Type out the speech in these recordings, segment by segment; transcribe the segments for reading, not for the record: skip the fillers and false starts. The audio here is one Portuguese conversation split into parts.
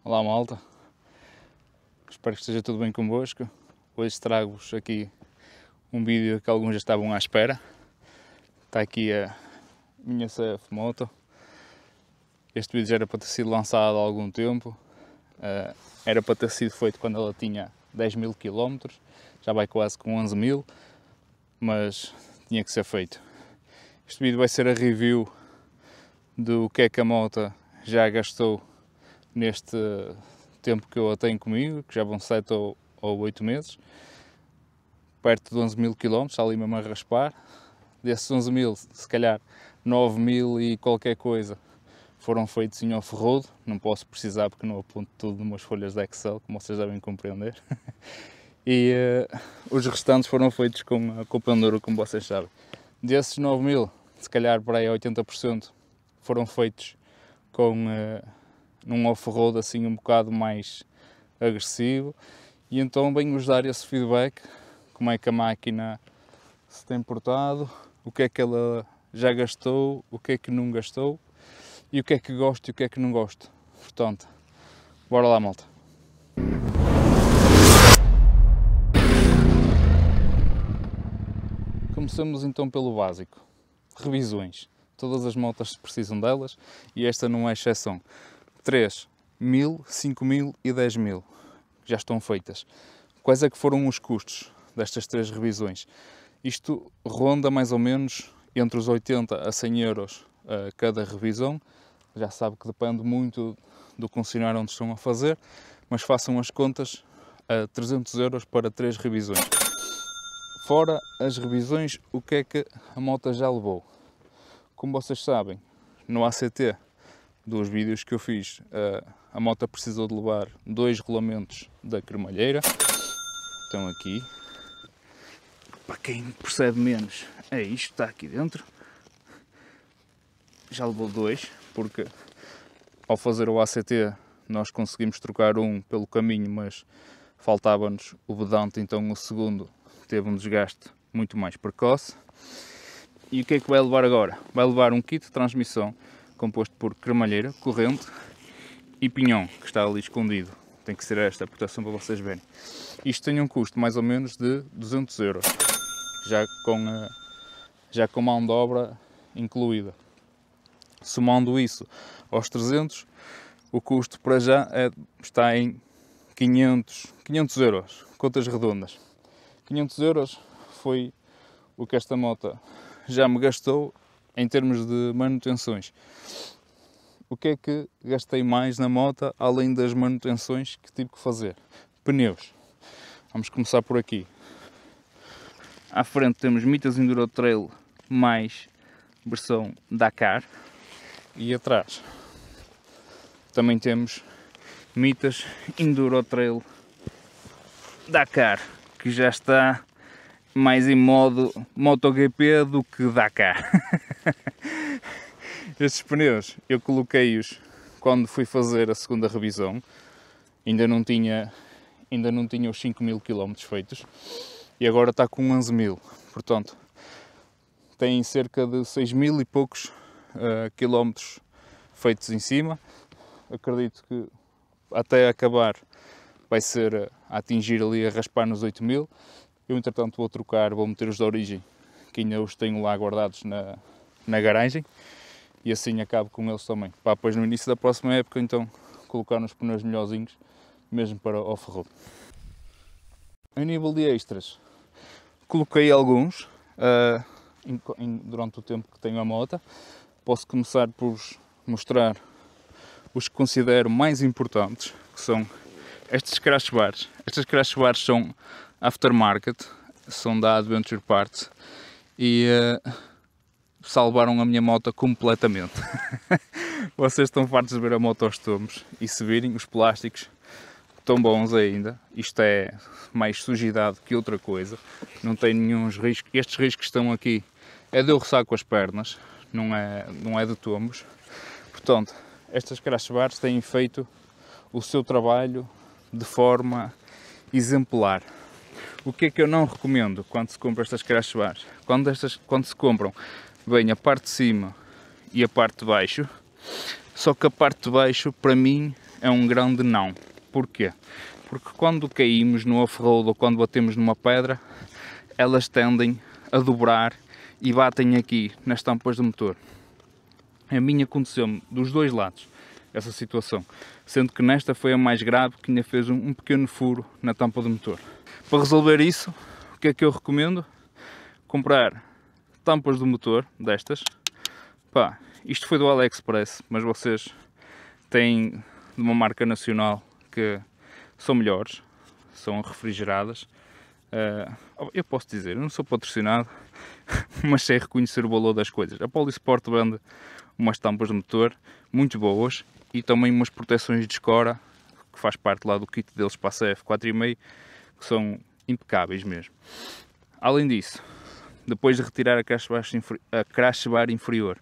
Olá malta, espero que esteja tudo bem convosco. Hoje trago-vos aqui um vídeo que alguns já estavam à espera. Está aqui a minha CF Moto. Este vídeo já era para ter sido lançado há algum tempo. Era para ter sido feito quando ela tinha 10.000 km, já vai quase com 11.000, mas tinha que ser feito. Este vídeo vai ser a review do que é que a moto já gastou neste tempo que eu a tenho comigo, que já vão 7 ou 8 meses, perto de 11.000 km, está ali mesmo a raspar. Desses 11.000, se calhar 9.000 e qualquer coisa foram feitos em off-road. Não posso precisar porque não aponto tudo numas folhas de Excel, como vocês devem compreender. E os restantes foram feitos com a Enduro, como vocês sabem. Desses 9.000, se calhar para aí 80% foram feitos com num off-road assim um bocado mais agressivo, e então venho-vos dar esse feedback, como é que a máquina se tem portado, o que é que ela já gastou, o que é que não gastou, e o que é que gosto e o que é que não gosto. Portanto, bora lá malta. Começamos então pelo básico, revisões. Todas as motas precisam delas e esta não é exceção. 3.000, 5.000 e 10.000 já estão feitas. Quais é que foram os custos destas 3 revisões? Isto ronda mais ou menos entre os 80 a 100 euros a cada revisão. Já sabe que depende muito do concessionário onde estão a fazer, mas façam as contas a 300 euros para 3 revisões. Fora as revisões, o que é que a moto já levou? Como vocês sabem, no ACT, dos vídeos que eu fiz, a moto precisou de levar 2 rolamentos da cremalheira. Estão aqui. Para quem percebe menos, é isto, está aqui dentro. Já levou 2, porque ao fazer o ACT nós conseguimos trocar um pelo caminho, mas faltava-nos o vedante, então o segundo teve um desgaste muito mais precoce. E o que é que vai levar agora? Vai levar um kit de transmissão composto por cremalheira, corrente e pinhão, que está ali escondido. Tem que ser esta a proteção para vocês verem. Isto tem um custo mais ou menos de 200 euros, já com mão de obra incluída. Somando isso aos 300, o custo para já está em 500 euros, contas redondas. 500 euros foi o que esta moto já me gastou em termos de manutenções. O que é que gastei mais na moto, além das manutenções que tive que fazer? Pneus. Vamos começar por aqui. À frente temos Mitas Enduro Trail mais versão Dakar. E atrás também temos Mitas Enduro Trail Dakar, que já está mais em modo MotoGP do que Dakar. Estes pneus eu coloquei-os quando fui fazer a segunda revisão, ainda não tinha os 5.000 km feitos, e agora está com 11.000, portanto tem cerca de 6.000 e poucos quilómetros feitos em cima. Acredito que até acabar vai ser a atingir ali, a raspar nos 8.000. Eu entretanto vou trocar, vou meter os de origem, que ainda os tenho lá guardados na garagem, e assim acabo com eles também, para depois no início da próxima época então colocar nos pneus melhorzinhos, mesmo para off-road. Em nível de extras, coloquei alguns durante o tempo que tenho a moto. Posso começar por mostrar os que considero mais importantes, que são estes crash bars. Estas crash bars são aftermarket, são da Adventure Parts e salvaram a minha moto completamente. Vocês estão fartos de ver a moto aos tomos, e se virem os plásticos estão bons ainda. Isto é mais sujidade que outra coisa, não tem nenhum risco. Estes riscos que estão aqui é de eu roçar com as pernas, não é de tomos. Portanto, estas crash bars têm feito o seu trabalho de forma exemplar. O que é que eu não recomendo quando se compra estas crash bars? Quando se compram, vem a parte de cima e a parte de baixo, só que a parte de baixo, para mim, é um grande não. Porquê? Porque quando caímos no off-road ou quando batemos numa pedra, elas tendem a dobrar e batem aqui nas tampas do motor. A mim aconteceu-me dos dois lados essa situação, sendo que nesta foi a mais grave, que ainda fez um pequeno furo na tampa do motor. Para resolver isso, o que é que eu recomendo? Comprar tampas do motor destas. Pá, isto foi do AliExpress, mas vocês têm de uma marca nacional que são melhores, são refrigeradas. Eu posso dizer, eu não sou patrocinado, mas sei reconhecer o valor das coisas. A Polisport vende umas tampas de motor muito boas e também umas proteções de escora, que faz parte lá do kit deles para a CF 4,5, que são impecáveis mesmo. Além disso, depois de retirar a crash bar inferior,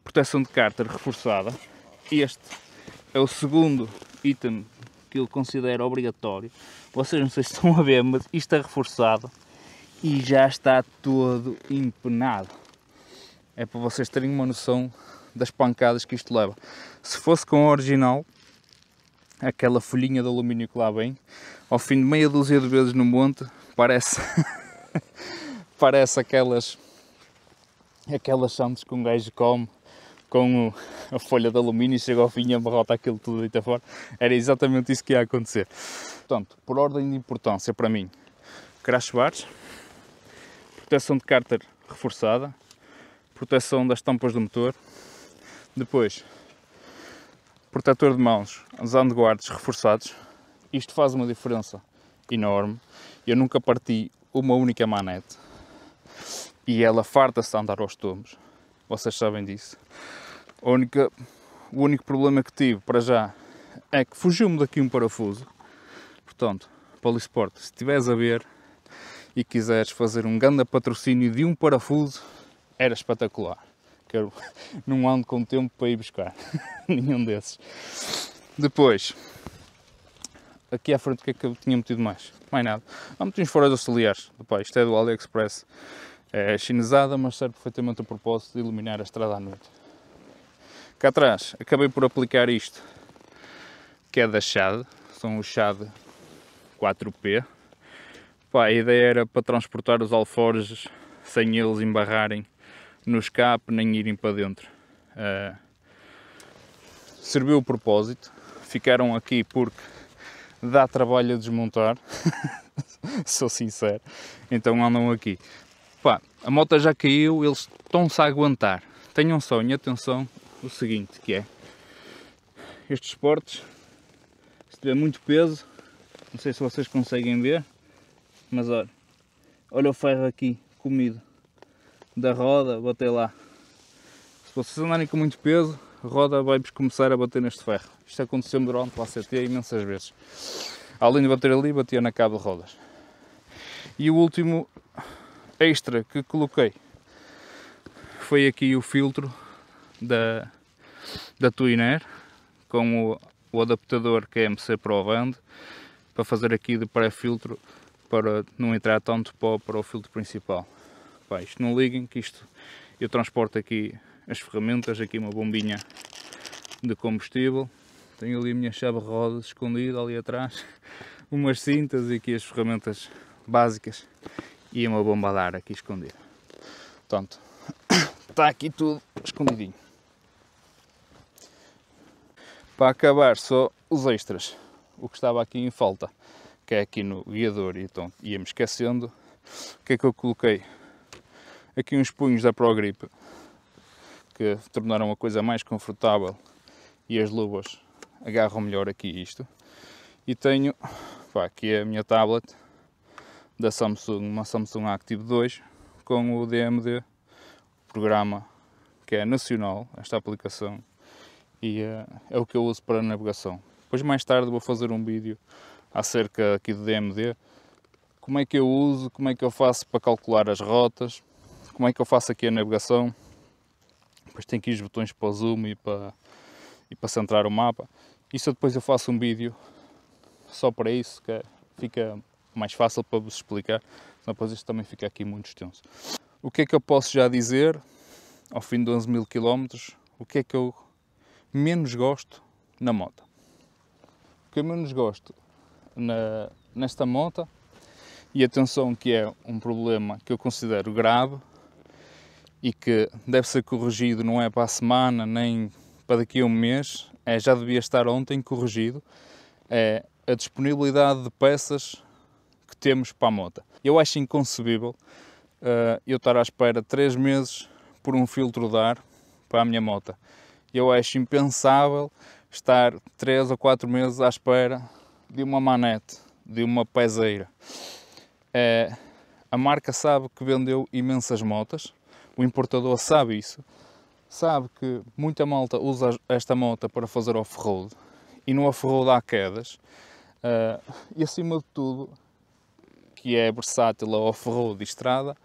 proteção de cárter reforçada. Este é o segundo item que eu considero obrigatório. Vocês não sei se estão a ver, mas isto é reforçado e já está todo empenado. É para vocês terem uma noção das pancadas que isto leva. Se fosse com o original, aquela folhinha de alumínio que lá vem, ao fim de meia dúzia de vezes no monte, parece parece aquelas sandes que um gajo come com a folha de alumínio e chega ao fim e amarrota aquilo tudo deita fora. Era exatamente isso que ia acontecer. Portanto, por ordem de importância para mim, crash bars, proteção de cárter reforçada, proteção das tampas do motor, depois protetor de mãos, os handguards reforçados. Isto faz uma diferença enorme. Eu nunca parti uma única manete e ela farta-se a andar aos tomos, vocês sabem disso. O único problema que tive para já é que fugiu-me daqui um parafuso. Portanto, Polisport, se estiveres a ver e quiseres fazer um grande patrocínio de um parafuso, era espetacular. Que eu não ando com tempo para ir buscar nenhum desses. Depois, aqui à frente, o que é que eu tinha metido mais? Mais nada. Meti uns faróis auxiliares. Opa, isto é do AliExpress. É chinesada, mas serve perfeitamente o propósito de iluminar a estrada à noite. Cá atrás, acabei por aplicar isto, que é da Shad. São os Shad 4P. Pá, a ideia era para transportar os alforjes sem eles embarrarem no escape nem irem para dentro. Serviu o propósito. Ficaram aqui porque dá trabalho a desmontar. Sou sincero. Então andam aqui. Pá, a moto já caiu, eles estão-se a aguentar. Tenham só em atenção o seguinte, que é estes suportes, se tiver muito peso, não sei se vocês conseguem ver, mas olha o ferro aqui comido da roda, bater lá. Se vocês andarem com muito peso, a roda vai-vos começar a bater neste ferro. Isto aconteceu-me durante o ACT imensas vezes. Além de bater ali, batia na cabo de rodas. E o último extra que coloquei foi aqui o filtro da Twin Air com o adaptador que a MC Pro vende, para fazer aqui de pré-filtro para não entrar tanto pó para o filtro principal. Pá, isto não liguem, que isto eu transporto aqui as ferramentas, aqui uma bombinha de combustível, tenho ali a minha chave de rodas escondida ali atrás, umas cintas e aqui as ferramentas básicas e uma bomba de ar aqui escondida. Portanto, está aqui tudo escondidinho. Para acabar, só os extras, o que estava aqui em falta, que é aqui no guiador, e então ia-me esquecendo. O que é que eu coloquei? Aqui uns punhos da Pro Grip, que tornaram a coisa mais confortável e as luvas agarram melhor aqui isto. E tenho, pá, aqui a minha tablet da Samsung, uma Samsung Active 2 com o DMD, programa que é nacional, esta aplicação, e é o que eu uso para navegação. Depois mais tarde vou fazer um vídeo acerca aqui do DMD, como é que eu uso, como é que eu faço para calcular as rotas, como é que eu faço aqui a navegação. Depois tem aqui os botões para o zoom e para centrar o mapa. Isso depois eu faço um vídeo só para isso, que fica mais fácil para vos explicar, senão depois isto também fica aqui muito extenso. O que é que eu posso já dizer, ao fim de 11.000 km, o que é que eu menos gosto na moto? que eu menos gosto nesta moto, e atenção que é um problema que eu considero grave e que deve ser corrigido, não é para a semana nem para daqui a um mês, já devia estar ontem corrigido, é a disponibilidade de peças que temos para a moto. Eu acho inconcebível eu estar à espera 3 meses por um filtro de ar para a minha moto. Eu acho impensável estar 3 ou 4 meses à espera de uma manete, de uma peseira. A marca sabe que vendeu imensas motas, o importador sabe isso, sabe que muita malta usa esta moto para fazer off-road, e no off-road há quedas, e acima de tudo, que é versátil a off-road e estrada,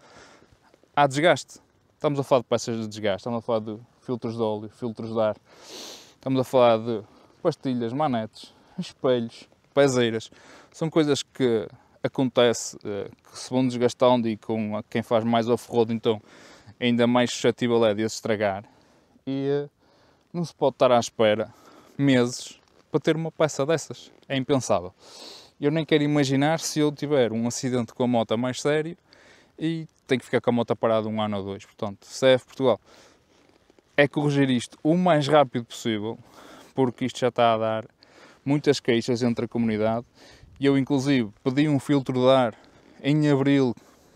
há desgaste. Estamos a falar de peças de desgaste, estamos a falar de filtros de óleo, filtros de ar, estamos a falar de pastilhas, manetes, espelhos, peseiras. São coisas que acontece, que se vão desgastando, e com quem faz mais off-road então ainda mais suscetível é de se estragar. E não se pode estar à espera meses para ter uma peça dessas. É impensável. Eu nem quero imaginar se eu tiver um acidente com a moto mais sério e tenho que ficar com a moto parada 1 ano ou 2. Portanto, CF Portugal, é corrigir isto o mais rápido possível, porque isto já está a dar muitas queixas entre a comunidade. E eu, inclusive, pedi um filtro de ar em abril,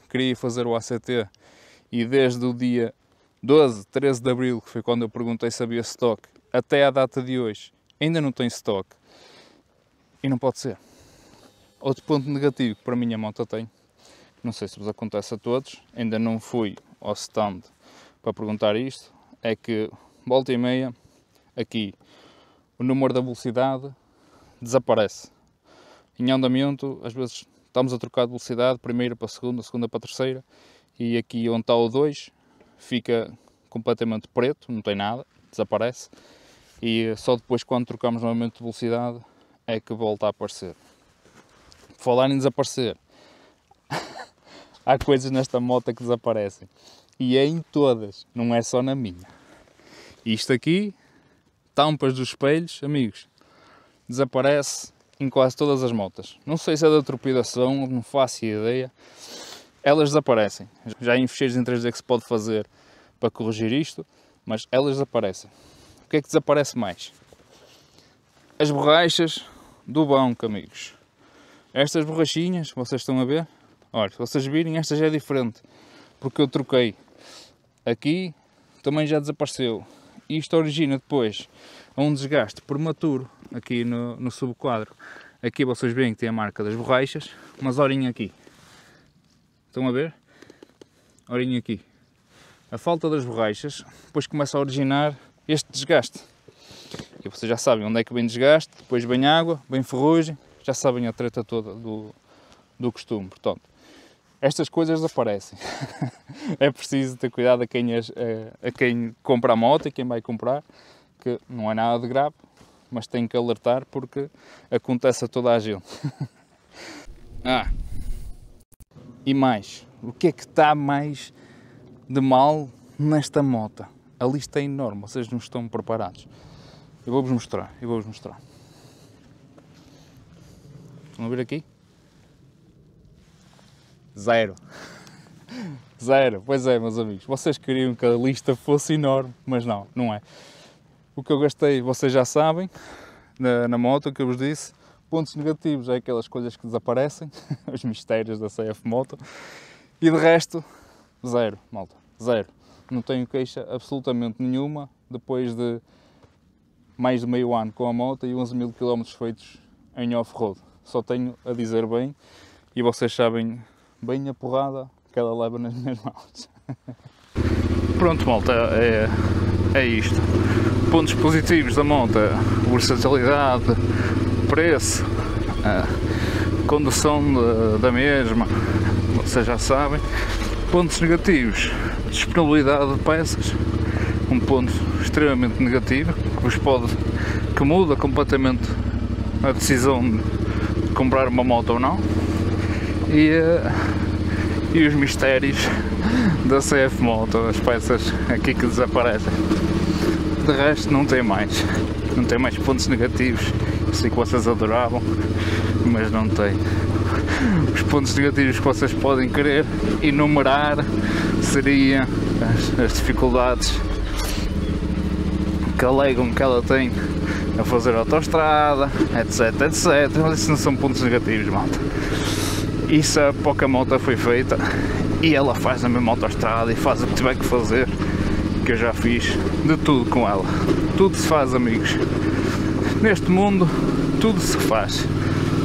queria fazer o ACT, e desde o dia 12, 13 de abril, que foi quando eu perguntei se havia stock, até à data de hoje, ainda não tem stock. E não pode ser. Outro ponto negativo que para mim a moto tem, não sei se vos acontece a todos, ainda não fui ao stand para perguntar isto, é que, volta e meia, aqui, o número da velocidade desaparece. Em andamento, às vezes estamos a trocar de velocidade, primeira para a segunda para a terceira, e aqui onde está o 2 fica completamente preto, não tem nada, desaparece, e só depois, quando trocamos novamente de velocidade, é que volta a aparecer. Falar em desaparecer, há coisas nesta moto que desaparecem, e é em todas, não é só na minha. Isto aqui, tampas dos espelhos, amigos, desaparece em quase todas as motas. Não sei se é da trepidação, não faço ideia. Elas desaparecem. Já há fecheiros em 3D que se pode fazer para corrigir isto, mas elas desaparecem. O que é que desaparece mais? As borrachas do banco, amigos. Estas borrachinhas, vocês estão a ver? Olha, se vocês virem, esta já é diferente, porque eu troquei. Aqui também já desapareceu. Isto origina depois um desgaste prematuro aqui no subquadro. Aqui vocês veem que tem a marca das borrachas, mas olhem aqui. Estão a ver? Olhem aqui. A falta das borrachas depois começa a originar este desgaste. E vocês já sabem onde é que vem desgaste, depois vem água, vem ferrugem, já sabem a treta toda do costume. Portanto, estas coisas desaparecem. É preciso ter cuidado a quem compra a moto e quem vai comprar, que não é nada de grave, mas tem que alertar porque acontece a toda a gente. E mais, o que é que está mais de mal nesta moto? A lista é enorme, vocês não estão preparados. Eu vou-vos mostrar. Estão a ver aqui? Zero. Pois é, meus amigos, vocês queriam que a lista fosse enorme, mas não é. O que eu gastei, vocês já sabem, na moto, o que eu vos disse. Pontos negativos é aquelas coisas que desaparecem, os mistérios da CF Moto, e de resto, zero, malta, zero. Não tenho queixa absolutamente nenhuma, depois de mais de meio ano com a moto e 11.000 km feitos em off-road. Só tenho a dizer bem, e vocês sabem bem a porrada que ela leva nas minhas mãos. Pronto, malta, é isto. Pontos positivos da moto: versatilidade, preço, condução da mesma, vocês já sabem. Pontos negativos: disponibilidade de peças, um ponto extremamente negativo que muda completamente a decisão de comprar uma moto ou não, e os mistérios da CF Moto, as peças aqui que desaparecem. De resto não tem mais pontos negativos. Eu sei que vocês adoravam, mas não tem. Os pontos negativos que vocês podem querer enumerar seriam as dificuldades que alegam que ela tem a fazer autoestrada, etc, etc, mas isso não são pontos negativos, malta. Isso a pouca moto foi feita e ela faz a mesma autoestrada e faz o que tiver que fazer, que eu já fiz de tudo com ela. Tudo se faz, amigos. Neste mundo, tudo se faz,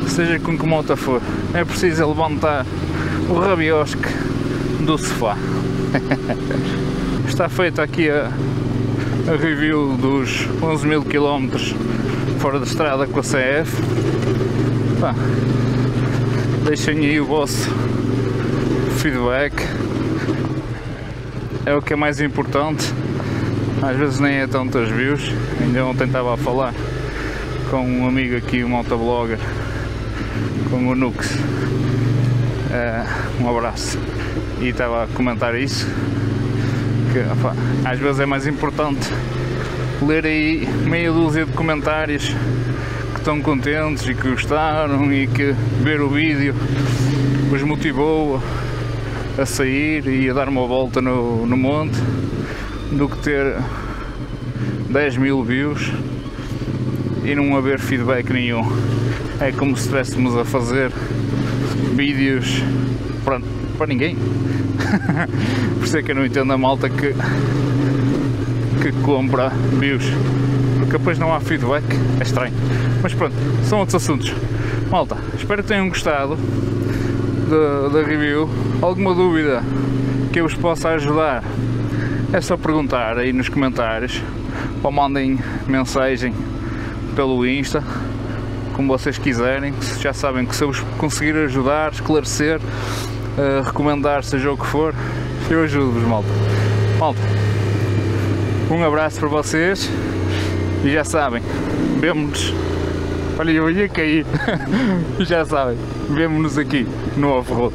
seja com que moto for. É preciso levantar o rabiosque do sofá. Está feita aqui a review dos 11.000 km fora da estrada com a CF. Pá, deixem aí o vosso feedback, é o que é mais importante. Às vezes nem é tantas views. Ainda ontem estava a falar com um amigo aqui, um motovlogger, com o Nux, um abraço, e estava a comentar isso, que opa, às vezes é mais importante ler aí meia dúzia de comentários que estão contentes e que gostaram e que ver o vídeo os motivou a sair e a dar uma volta no monte, do que ter 10.000 views e não haver feedback nenhum. É como se estivéssemos a fazer vídeos para ninguém. Por isso é que eu não entendo a malta que compra views, porque depois não há feedback, é estranho. Mas pronto, são outros assuntos. Malta, espero que tenham gostado da review. Alguma dúvida que eu vos possa ajudar, é só perguntar aí nos comentários, ou mandem mensagem pelo Insta, como vocês quiserem. Já sabem que se eu vos conseguir ajudar, esclarecer, recomendar, seja o que for, eu ajudo-vos, malta. Malta, um abraço para vocês e já sabem, vemo-nos. Olha, eu ia cair. Já sabem, vemo-nos aqui no off-road.